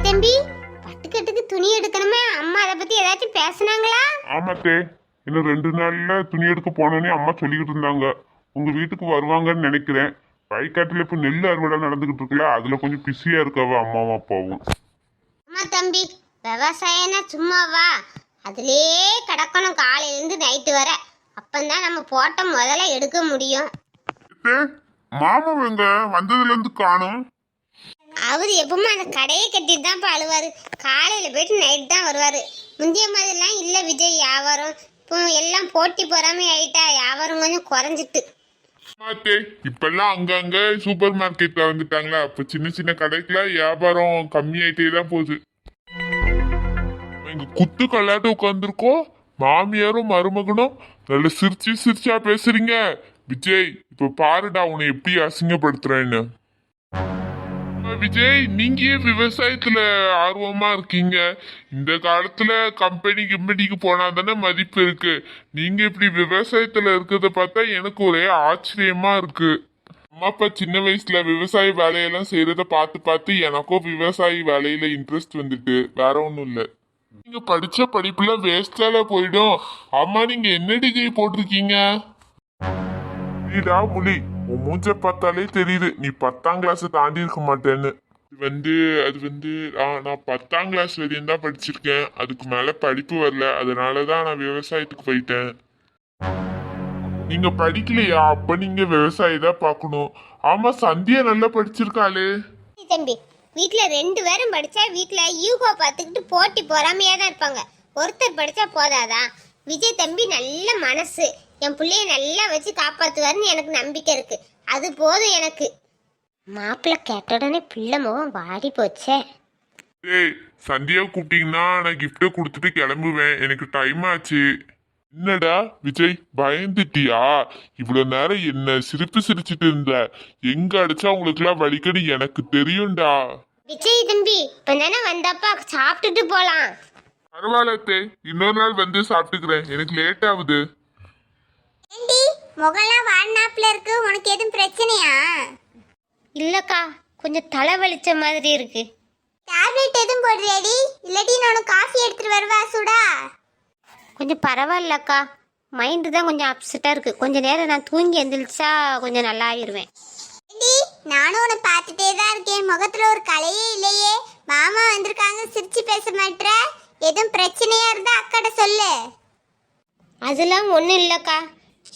தம்பி பட்டுக்கட்டுக்கு துணி எடுக்கணுமே, அம்மா அதை பத்தி ஏதாச்சும் பேசுனாங்களா? ஆமாத்தே, இன்னும் 2 நாள்ல துணி எடுக்க போனோன்னே அம்மா சொல்லிக்கிட்டு இருந்தாங்க. உங்க வீட்டுக்கு வருவாங்கன்னு நினைக்கிறேன். வயக்காட்டுல இப்ப நெல் அறுவடை நடந்துகிட்டு இருக்குல்ல, அதுல கொஞ்சம் பிஸியா இருக்கவ அம்மாவும் அப்பாவும். அம்மா தம்பி, விவசாயம்னா சும்மாவா? அதுலயே கிடக்கணும் காலையில இருந்து நைட்டு வர. அப்பந்தான் நம்ம போட்ட முதல்ல எடுக்க முடியும். மாமா எங்க வந்ததுல இருந்து காணும்? அவரு எப்பவுமே அந்த கடையை கட்டிட்டு தான் அழுவாரு. காலையில போயிட்டு நைட்டு தான் வருவாரு. முந்தைய மாதிரிலாம் இல்ல விஜய். வியாபாரம் இப்போ எல்லாம் போட்டி பொறாமை ஆயிட்டா, வியாபாரம் கொஞ்சம் குறைஞ்சிட்டு. இப்பெல்லாம் அங்கங்க சூப்பர் மார்க்கெட்ல வந்துட்டாங்களா, அப்ப சின்ன சின்ன கடைக்குல வியாபாரம் கம்மியாயிட்டே தான் போகுது. இங்க குத்து கல்லாட்டு உட்காந்துருக்கோம், மாமியாரும் மருமகனும் நல்ல சிரிச்சு சிரிச்சா பேசுறீங்க. விஜய் இப்ப பாருடா உன்னை எப்படி அசிங்கப்படுத்துறேன்னு. விஜய், நீங்க ஏன் விவசாயத்துல ஆர்வமா இருக்கீங்க? இந்த காலத்துல கம்பெனிக்கு போனா தானே மதிப்பு இருக்கு. நீங்க இப்படி விவசாயத்துல இருக்கிறத பார்த்தா எனக்கு ஒரே ஆச்சரியமா இருக்கு. அம்மா அப்பா சின்ன வயசுல விவசாய வேலையெல்லாம் செய்யறத பார்த்து பார்த்து எனக்கும் விவசாய வேலையில இன்ட்ரெஸ்ட் வந்துட்டு, வேற ஒண்ணும் இல்ல. நீங்க படிச்ச படிப்புல வேஸ்டால போயிடும். அம்மா நீங்க என்ன டிகிரி போட்டிருக்கீங்க? முடி, உன் மூஞ்ச பார்த்தாலே தெரியுது நீ 10ஆம் கிளாஸ் தாண்டி இருக்க மாட்டேன்னு. நான் 10ஆம் கிளாஸ் வரையும் தான் படிச்சிருக்கேன். அதுக்கு மேல படிப்பு வரல, அதனாலதான் நான் விவசாயத்துக்கு போயிட்டேன். நீங்க படிக்கலையா? அப்ப நீங்க விவசாயம் தான் பார்க்கணும். ஆமா, சந்தியா நல்லா படிச்சிருக்காளே. தம்பி, வீட்டுல 2 பேரும் படிச்சா வீட்டுல யூகோ பார்த்துக்கிட்டு போட்டி பொறாமையா தான் இருப்பாங்க. ஒருத்தர் படிச்சா போதாதான்? விஜய் தம்பி நல்ல மனசு, என் பிள்ளைய நல்லா வச்சு காப்பாத்துவாருன்னு எனக்கு நம்பிக்கை இருக்கு. அது போதும் எனக்கு. மாப்பிள்ள கேட்ட உடனே பிள்ளை முகம் வாடி போச்சே. ஏய், சந்தியா கூப்பிட்டீங்கன்னா நான் கிஃப்ட கொடுத்துட்டு கிளம்புவேன். எனக்கு டைம் ஆச்சு. என்னடா விஜய், பயந்துட்டியா? இவ்வளவு நேரம் என்ன சிரிப்பு சிரிச்சிட்டு இருந்த? எங்க அடிச்சா உங்களுக்கு எல்லாம் வலிக்கடி எனக்கு தெரியும்டா. விஜய் தம்பி, இப்ப தானே வந்தப்பா, சாப்பிட்டுட்டு போலாம். பரவாயில்ல, இன்னொரு நாள் வந்து சாப்பிட்டுக்கிறேன். எனக்கு லேட் ஆகுது. முகலாம் வாடினாப்ல இருக்கு. உனக்கு எதுவும் பிரச்சனையா? இல்லக்கா, கொஞ்சம் தலை வலிச்ச மாதிரி இருக்கு. டேப்லெட் எதுவும் போடுறியாடி? இல்லாட்டி நான் காஃபி எடுத்துட்டு வருவா சூடா? கொஞ்சம் பரவாயில்லக்கா, மைண்டு தான் கொஞ்சம் அப்செட்டா இருக்கு. கொஞ்ச நேரம் நான் தூங்கி எந்திரிச்சா கொஞ்சம் நல்லா ஆயிருவேன். நானும் உன்னை பார்த்துட்டே தான் இருக்கேன். முகத்துல ஒரு கலையே இல்லையே. மாமா வந்திருக்காங்க, சிரிச்சு பேச மாட்டேற. எதுவும் பிரச்சனையா இருந்தா அக்காட்ட சொல்லு. அதெல்லாம் ஒன்றும் இல்லைக்கா.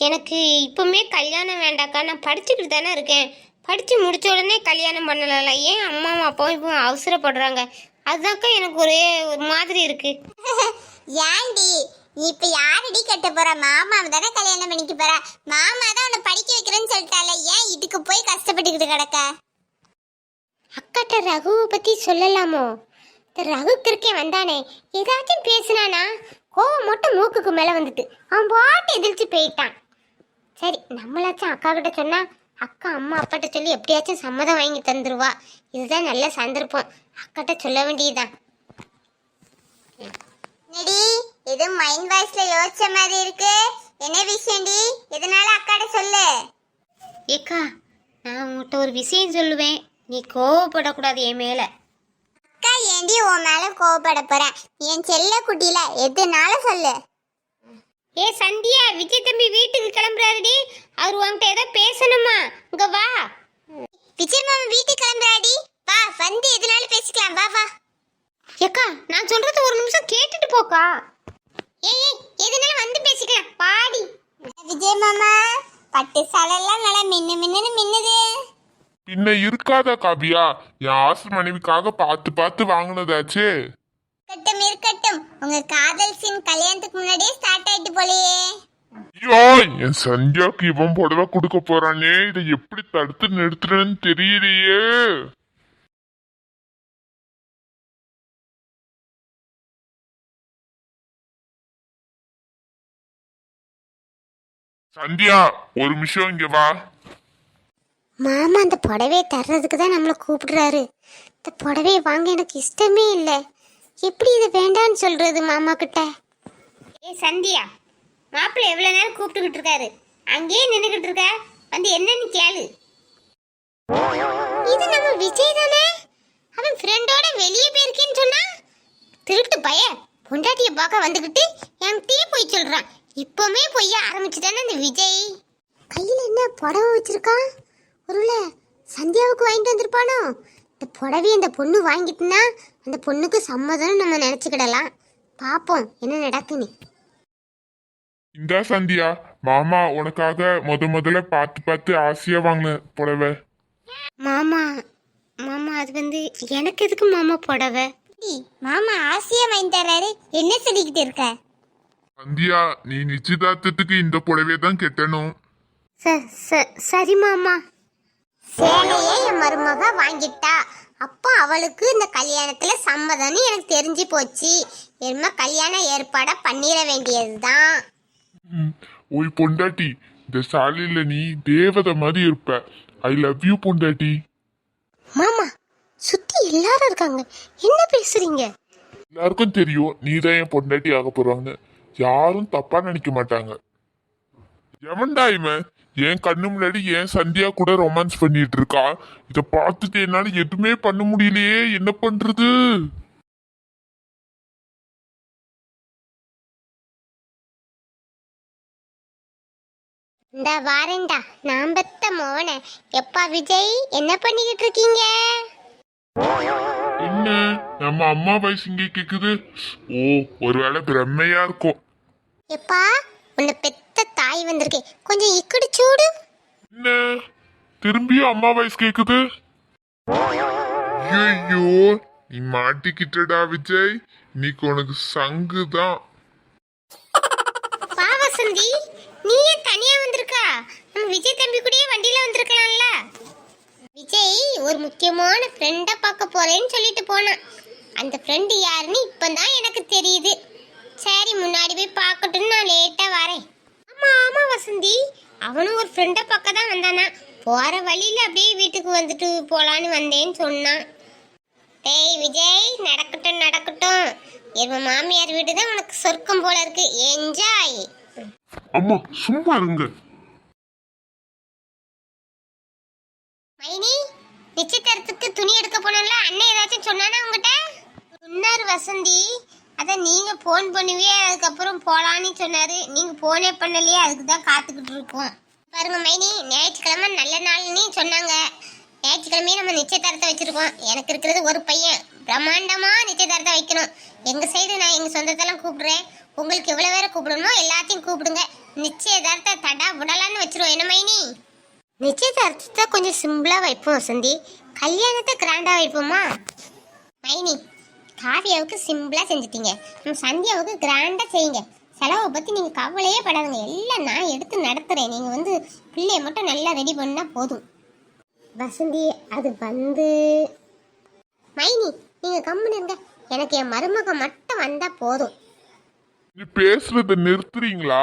எனக்கு இப்பவுமே கல்யாணம் வேண்டாக்கா. நான் படிச்சுக்கிட்டு தானே இருக்கேன். படித்து முடிச்ச உடனே கல்யாணம் பண்ணலாம். ஏன் அம்மாவும் அப்பாவும் இப்போ அவசரப்படுறாங்க? அதுதான்க்கா எனக்கு ஒரு மாதிரி இருக்கு. ஏன்டி நீ இப்போ யாரடி கட்ட போற? மாமாவை தானே கல்யாணம் பண்ணிக்க போற. மாமா தான் உன்னை படிக்க வைக்கிறேன்னு சொல்லிட்டால, ஏன் இதுக்கு போய் கஷ்டப்பட்டுக்கிட்டு கிடக்க? அக்காட்ட ரகுவை பத்தி சொல்லலாமோ? ரகுக்கு இருக்கே வந்தானே, ஏதாச்சும் பேசினானா கோவம் மட்டும் மூக்குக்கு மேல வந்துட்டு அவன் பாட்டு எதிர்த்து போயிட்டான். சரி, நம்மளாச்சும் அக்கா கிட்ட சொன்னா அக்கா அம்மா அப்பாட்ட சொல்லி எப்படியாச்சும் சம்மதம் வாங்கி தந்துருவா. இதுதான் நல்ல சந்தர்ப்பம். அக்காட்ட சொல்ல வேண்டியதுதான். எதுவும் மைண்ட் வாய்ஸ்ல யோசிச்ச மாதிரி இருக்கு. என்ன விஷயம்டி? எதனால அக்காட்ட சொல்லு. ஏக்கா, நான் உங்கள்கிட்ட ஒரு விஷயம் சொல்லுவேன், நீ கோவப்படக்கூடாது என் மேல. அக்கா ஏண்டி உன் மேல கோவப்பட போறேன்? என் செல்ல குட்டியில எதுனால சொல்லு. ஏ சந்தியா, விஜய் தம்பி வீட்டுக்கு கிளம்புறாருடி. அவர் உன்கிட்ட ஏதோ பேசணுமா? இங்க வா. விஜய் மாமா வீட்டுக்கு கிளம்புறாடி. வா, வந்து எதுனால பேசிக்கலாம். வா வா. ஏக்கா, நான் சொல்றது ஒரு நிமிஷம் கேட்டுட்டு போக்கா. ஏய், எதுனால வந்து பேசிக்கலாம். பாடி. விஜய் மாமா, பட்டு சாலெல்லாம் நல்லா மின்னு மின்னு மின்னுது. பின்ன இருக்காதா காவியா? என் ஆசை மனைவிக்காக பார்த்து பார்த்து வாங்கினதாச்சே. இருக்கட்டும் இருக்கட்டும், உங்க காதல் சீன் கல்யாணத்துக்கு முன்னாடியே ஸ்டார்ட் ஆயிட்டு போலயே. ஐயோ, என் சந்தியாக்கு இவன் புடவை கொடுக்க போறானே, இதை எப்படி தடுத்து நிறுத்துறேன்னு தெரியலையே. சந்தியா, ஒரு நிமிஷம் இங்க வா. மாமா அந்த புடவையை தர்றதுக்கு தான் நம்மளை கூப்பிடுறாரு. இந்த புடவையை வாங்க எனக்கு இஷ்டமே இல்லை. எப்படி இதை வேண்டான்னு சொல்றது மாமா கிட்ட? ஏ சந்தியா, மாப்பிள்ளை எவ்வளவு நேரம் கூப்பிட்டுக்கிட்டு இருக்காரு, அங்கேயே நின்றுகிட்டு இருக்க. வந்து என்னன்னு கேளு. இது நம்ம விஜய் தானே? அவன் ஃப்ரெண்டோட வெளியே போயிருக்கேன்னு சொன்னா திருட்டு பைய பொண்டாட்டிய பார்க்க வந்துகிட்டு என்கிட்டயே போய் சொல்றான். இப்பவுமே பொய்ய ஆரம்பிச்சுட்டானே அந்த விஜய். கையில என்ன புடவை வச்சிருக்கான்? ஒருவேளை சந்தியாவுக்கு வாங்கிட்டு வந்திருப்பானோ? இந்த புடவை அந்த பொண்ணு வாங்கிட்டுனா அந்த பொண்ணுக்கு சம்மதம் நம்ம நினைச்சுக்கிடலாம். பாப்போம் என்ன நடக்குன்னு. இந்தா சந்தியா, மாமா உனக்காக முதல்ல பார்த்து ஆசையா வாங்கின புடவை. மாமா மாமா அது வந்து எனக்கு எதுக்கு மாமா புடவை? மாமா ஆசையா வாங்கி தர்றாரு, என்ன சொல்லிக்கிட்டு இருக்க? சந்தியா, நீ நிச்சயதார்த்தத்துக்கு இந்த புடவையை தான் கட்டணும். சரி மாமா. சேலையே என் மருமக வாங்கிட்டா, அப்போ அவளுக்கு இந்த கல்யாணத்துல சம்மதம்னு எனக்கு தெரிஞ்சு போச்சு. என்ன கல்யாண ஏற்பாடா பண்ணிட வேண்டியதுதான். ஓய் பொண்டாட்டி, இந்த சாலையில நீ தேவதை மாதிரி இருப்ப. ஐ லவ் யூ பொண்டாட்டி. மாமா சுத்தி எல்லாரும் இருக்காங்க, என்ன பேசுறீங்க? எல்லாருக்கும் தெரியும் நீதான் என் பொண்டாட்டி ஆக போறாங்க. யாரும் தப்பா நினைக்க மாட்டாங்க. எவன்டா இவன் என் கண்ணு முன்னாடி என் சந்தியா கூட ரொமான்ஸ் பண்ணிட்டு இருக்கா? இத பார்த்துட்டு என்னால எதுவுமே பண்ண முடியலையே, என்ன பண்றது? இந்த வாரேண்டா நான் பெத்த மோன. எப்பா விஜய், என்ன பண்ணிக்கிட்டு இருக்கீங்க? என்ன நம்ம அம்மா வயசு இங்க கேக்குது? ஓ, ஒருவேளை பிரம்மையா இருக்கும். எப்பா உன்னை பெத்த தாய் வந்திருக்கே, கொஞ்சம் இக்கடி சூடு. என்ன திரும்பியும் அம்மா வயசு கேக்குது? ஐயோ, நீ மாட்டிக்கிட்டடா விஜய். இன்னைக்கு உனக்கு சங்குதான். வா வசந்தி, நீ ஏன் தனியா வந்திருக்கா? நம்ம விஜய் தம்பி கூடயே வண்டியில வந்திருக்கலாம்ல. விஜய் ஒரு முக்கியமான ஃப்ரெண்டை பார்க்க போறேன்னு சொல்லிட்டு போனான். அந்த ஃப்ரெண்டு யாருன்னு இப்பதான் எனக்கு தெரியுது. சரி, முன்னாடி போய் பார்க்கட்டும்னு நான் லேட்டா வரேன். ஆமா ஆமா வசந்தி, அவனும் ஒரு ஃப்ரெண்டை பார்க்க தான் வந்தானா. போற வழியில அப்படியே வீட்டுக்கு வந்துட்டு போலான்னு வந்தேன்னு சொன்னான். டேய் விஜய், நடக்கட்டும் நடக்கட்டும். என் மாமியார் வீடு தான் உனக்கு சொர்க்கம் போல இருக்கு. என்ஜாய். அம்மா சும்மா இருங்க. மைனி, நிச்சயதார்த்தத்துக்கு துணி எடுக்க போனோம்ல, அண்ணன் ஏதாச்சும் சொன்னானா உங்ககிட்ட? சொன்னாரு வசந்தி. அதான் நீங்க போன் பண்ணுவியே, அதுக்கப்புறம் போலான்னு சொன்னாரு. நீங்க போனே பண்ணலையே, அதுக்கு தான் காத்துக்கிட்டு இருக்கோம். பாருங்க மைனி, ஞாயிற்றுக்கிழமை நல்ல நாள்னு சொன்னாங்க. ஞாயிற்றுக்கிழமையே நம்ம நிச்சயதார்த்தம் வச்சிருக்கோம். எனக்கு இருக்கிறது ஒரு பையன், பிரம்மாண்டமா நிச்சயதார்த்தம் வைக்கணும். எங்க சைடு நான் எங்க சொந்தத்தெல்லாம் கூப்பிடுறேன். உங்களுக்கு எவ்வளவு பேரை கூப்பிடணுமோ எல்லாத்தையும் கூப்பிடுங்க. நிச்சயதார்த்த தடா விடலான்னு வச்சிருவோம். என்ன மைனி? நிச்சயதார்த்தத்தை கொஞ்சம் சிம்பிளா வைப்போம் வசந்தி, கல்யாணத்தை கிராண்டா வைப்போமா? மைனி, காவியாவுக்கு சிம்பிளா செஞ்சுட்டீங்க, நம்ம சந்தியாவுக்கு கிராண்டா செய்யுங்க. செலவை பத்தி நீங்க கவலையே படாதுங்க, எல்லாம் நான் எடுத்து நடத்துறேன். நீங்க வந்து பிள்ளைய மட்டும் நல்லா ரெடி பண்ணா போதும். வசந்தி, அது வந்து மைனி நீங்க கம்முன்னு இருங்க. எனக்கு என் மருமக மட்டும் வந்தா போதும். நீ பேசுறத நிறுத்துறீங்களா?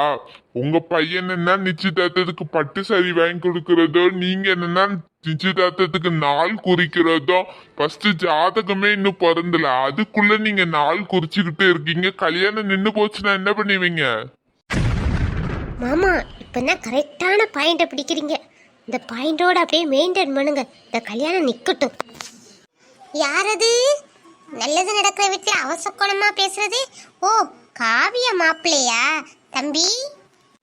உங்க பையன் என்ன நிச்சயதார்த்தத்துக்கு பட்டு சரி வாங்கி கொடுக்கறதோ, நீங்க என்னன்னா நிச்சயதார்த்தத்துக்கு நாள் குறிக்கிறதோ. ஃபர்ஸ்ட் ஜாதகமே இன்னும் பிறந்தல, அதுக்குள்ள நீங்க நாள் குறிச்சுக்கிட்டு இருக்கீங்க. கல்யாணம் நின்னு போச்சுன்னா என்ன பண்ணுவீங்க? மாமா இப்பதான் கரெக்டான பாயிண்ட பிடிக்கிறீங்க. இந்த பாயிண்டோட அப்படியே மெயின்டைன் பண்ணுங்க. இந்த கல்யாணம் நிக்கட்டும். யாரது நல்லது நடக்கிற வீட்டுல அவசக்கோணமா பேசுறது? ஓ, காவியா மாப்பிள்ளையா? தம்பி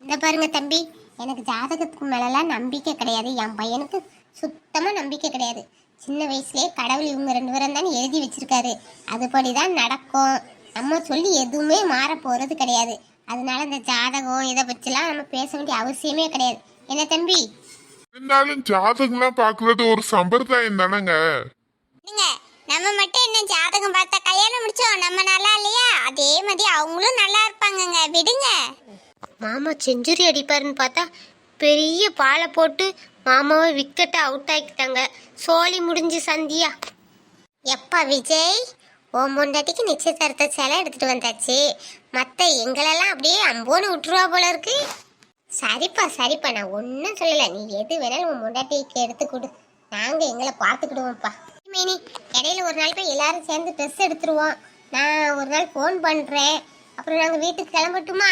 இந்த பாருங்க தம்பி, எனக்கு ஜாதகத்துக்கு மேலலாம் நம்பிக்கை கிடையாது. என் பையனுக்கு சுத்தமா நம்பிக்கை கிடையாது. சின்ன வயசுலயே கடவுள் இவங்க 2 பேரும் தானே எழுதி வச்சிருக்காரு, அதுபடிதான் நடக்கும். நம்ம சொல்லி எதுவுமே மாற போறது கிடையாது. அதனால இந்த ஜாதகம் இதை பற்றிலாம் நம்ம பேச வேண்டிய அவசியமே கிடையாது. என்ன தம்பி? இருந்தாலும் ஜாதகம்லாம் பாக்குறது ஒரு சம்பிரதாயம் தானங்க. நம்ம மட்டும் என்ன ஜாதகம் பார்த்தா கல்யாணம் முடிச்சோம் நம்ம நல்லா இல்லையா? அதே மாதிரி அவங்களும் நல்லா இருப்பாங்கங்க, விடுங்க. மாமா செஞ்சுரி அடிப்பாருன்னு பார்த்தா பெரிய பாலை போட்டு மாமாவை விக்கெட்டை அவுட் ஆக்கிட்டாங்க. சோழி முடிஞ்சு சந்தியா. எப்பா விஜய், உன் பொண்டாட்டிக்கு நிச்சயதார்த்த சேலை எடுத்துட்டு வந்தாச்சு. மற்ற எங்களெல்லாம் அப்படியே அம்போன்னு விட்டுருவா போல இருக்கு. சரிப்பா சரிப்பா, நான் ஒன்றும் சொல்லலை. நீ எது வேணாலும் உன் பொண்டாட்டிக்கு எடுத்து கொடு, நாங்கள் எங்களை பார்த்துக்கிடுவோம்ப்பா. மேனி, இடையில ஒரு நாள் போய் எல்லாரும் சேர்ந்து ட்ரெஸ் எடுத்துருவோம். நான் ஒரு நாள் ஃபோன் பண்ணுறேன். அப்புறம் நாங்கள் வீட்டுக்கு கிளம்பட்டுமா?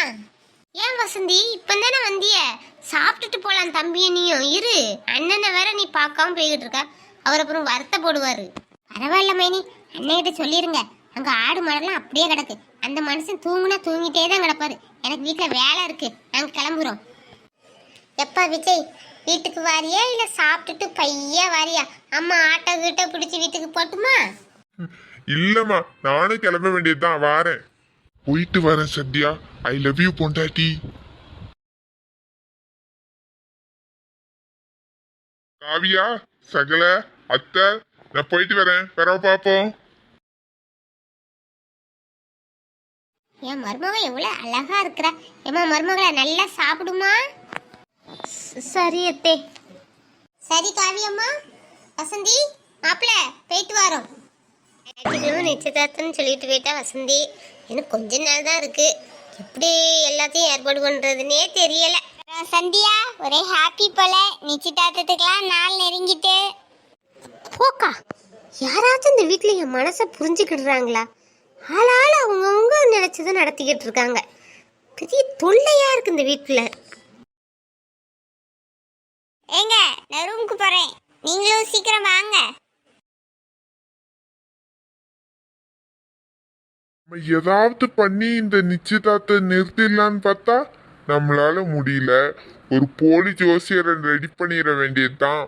ஏன் வசந்தி, இப்போ தானே வந்திய, சாப்பிட்டுட்டு போகலாம். தம்பியை நீயும் இரு, அண்ணனை வேற நீ பார்க்காம போய்கிட்டு இருக்க. அவர் அப்புறம் வருத்தப்படுவார். பரவாயில்ல மைனி, அன்னைகிட்ட சொல்லிருங்க. அங்க ஆடு மாடெல்லாம் அப்படியே கிடக்கு. அந்த மனுஷன் தூங்குனா தூங்கிட்டே தான் கிடப்பாரு. எனக்கு வீட்டுல வேலை இருக்கு, நாங்க கிளம்புறோம். எப்பா விஜய், வீட்டுக்கு வாரியா இல்ல சாப்பிட்டுட்டு பையா வாரியா? அம்மா ஆட்டோ கிட்ட பிடிச்சி வீட்டுக்கு போட்டுமா? இல்லம்மா, நானும் கிளம்ப வேண்டியதுதான், வாரேன். போயிட்டு வரேன் சத்யா. ஐ லவ் யூ பொண்டாட்டி. காவியா, சகல, அத்தை, நான் போயிட்டு வரேன். பிறவை பாப்போம். என் மருமக எவ்வளவு அழகா இருக்கிறா. ஏமா மருமகளை நல்லா சாப்பிடுமா? சரி அத்தே. சரி காவியம்மா, வசந்தி, மாப்பிள்ள போயிட்டு வரோம். ஞாயிற்றுக்கிழமை நிச்சயதார்த்தம்னு சொல்லிட்டு போயிட்டா வசந்தி. எனக்கு கொஞ்ச நாள் தான் இருக்கு. எப்படி எல்லாத்தையும் ஏற்பாடு பண்றதுன்னே தெரியல. சந்தியா, ஒரே ஹாப்பி போல. நிச்சயதார்த்தத்துக்குலாம் நாள் நெருங்கிட்டு. போக்கா, யாராச்சும் இந்த வீட்டுல என் மனசை புரிஞ்சுக்கிடுறாங்களா? ஆளால அவங்கவுங்க நினைச்சதை நடத்திக்கிட்டு இருக்காங்க. பெரிய தொல்லையா இருக்கு இந்த வீட்டுல. ஏங்க, நான் ரூமுக்கு போறேன், நீங்களும் சீக்கிரம் வாங்க. நம்ம ஏதாவது பண்ணி இந்த நிச்சயதார்த்தத்தை நிறுத்திடலான்னு பார்த்தா நம்மளால முடியல. ஒரு போலி ஜோசியரை ரெடி பண்ணிட வேண்டியதுதான்.